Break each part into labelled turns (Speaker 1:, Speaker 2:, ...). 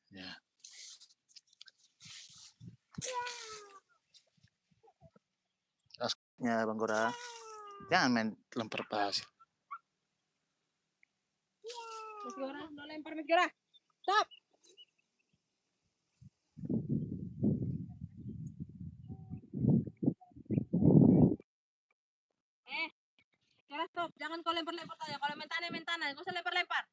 Speaker 1: Ya. Asnya Bang Gora. Jangan main lempar pasir.
Speaker 2: Mas Gora, lo lempar Mas Gora. Stop. Gora stop. Jangan kau lempar-lempar saja. Kalau main tanah. Kau usah lempar-lempar.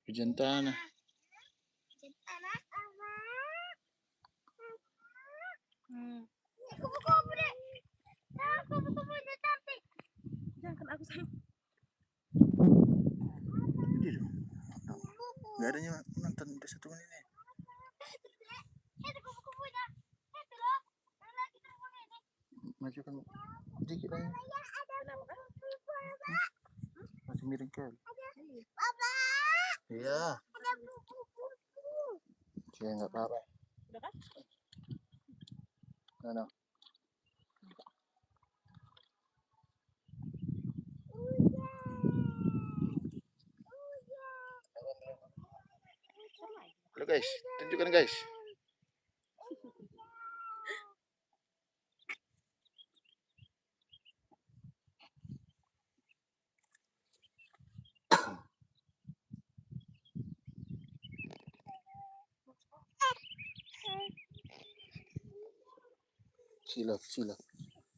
Speaker 1: Hujan tanah.
Speaker 2: Kupu-kupu deh. Nah, kupu-kupu udah cantik. Jangan aku sama.
Speaker 1: Ini dong. Gak adanya nonton di 1 menit ini.
Speaker 2: Itu kupu-kupunya. Itu loh. Yang lagi terbang ini.
Speaker 1: Majukan sedikit aja.
Speaker 2: Kenapa?
Speaker 1: Masih miring ke.
Speaker 2: Papa.
Speaker 1: Iya.
Speaker 2: Ada kupu-kupu.
Speaker 1: Ya nggak apa-apa.
Speaker 2: Udah kan?
Speaker 1: Mana? Halo guys, tunjukkan guys.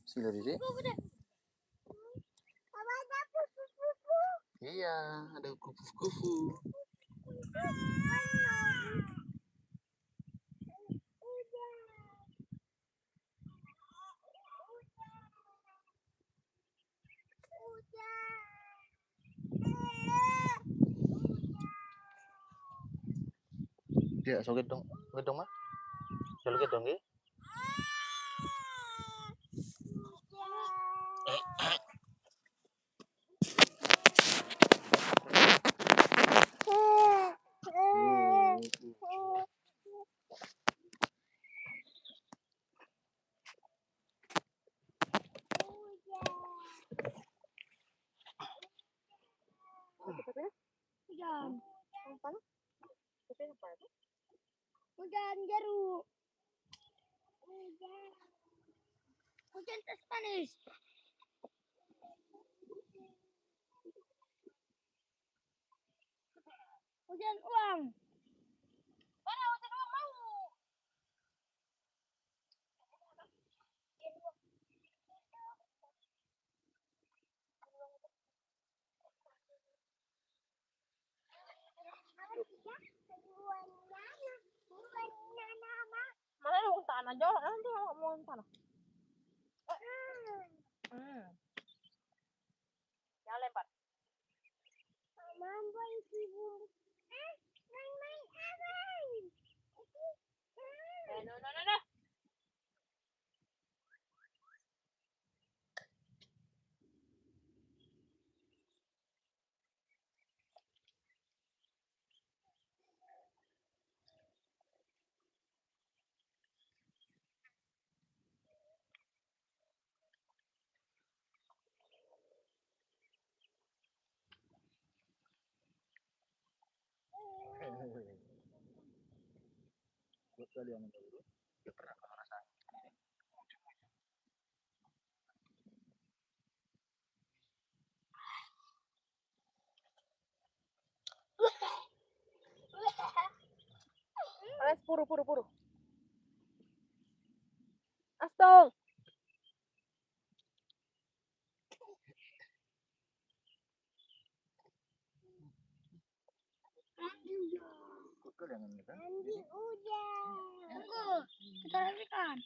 Speaker 1: Sila Dede. Iya, ada kupu-kupu. Ya, so gedong mah. Kalau gedong ya.
Speaker 2: Hujan jeruk. Hujan teh manis. Hujan uang. Mana hujan uang mau? Mana mau tanah jauh, nanti mau tanah. Jangan lempar. Mama ibu. Main apa? No.
Speaker 1: Buat kalian yang dulu, ya pernah kalau rasa.
Speaker 2: Alas puru. Astong.
Speaker 1: Buat kalian yang kan.
Speaker 2: Andi hujan. Tunggu, kita rapikan.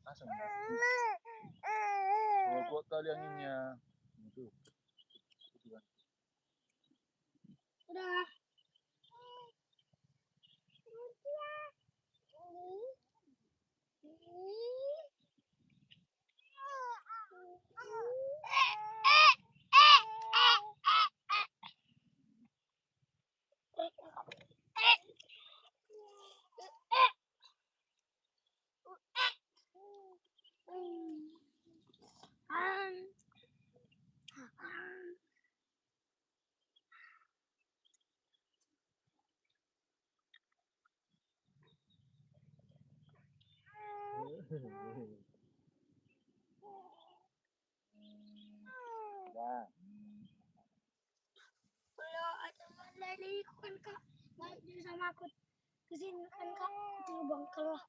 Speaker 1: Asam. Buat kalian ini. Itu.
Speaker 2: Udah. Kalau ada lele kan kak, balik dia sama aku kesini kan kak, itu lubang keluar.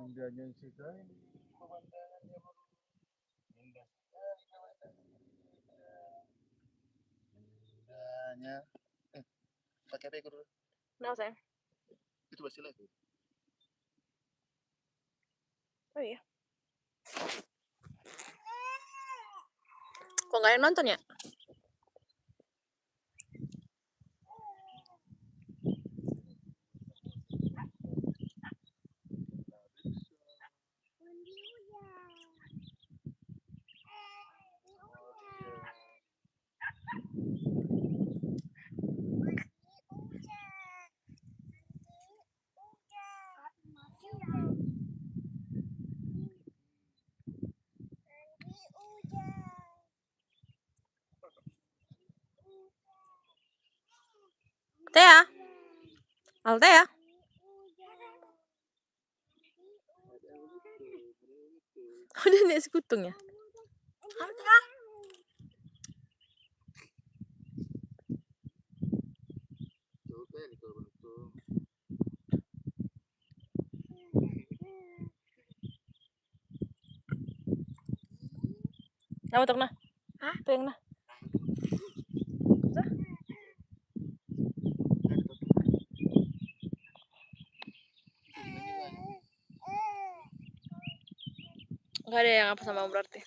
Speaker 1: Indahnya sekali pemandangannya, bro. Indah sekali pemandangannya. Indahnya. Pakai apa dulu?
Speaker 3: Kenapa sayang?
Speaker 1: Itu pasti lagu.
Speaker 3: Oh iya. Kok nggak ada yang nonton ya? Tea, Altea. Udah nih sekutung ya.
Speaker 1: Coba ya kalau bentuk.
Speaker 3: Nama tuh nah. Hah? Tuh yang nah. Gak ada yang apa sama berarti.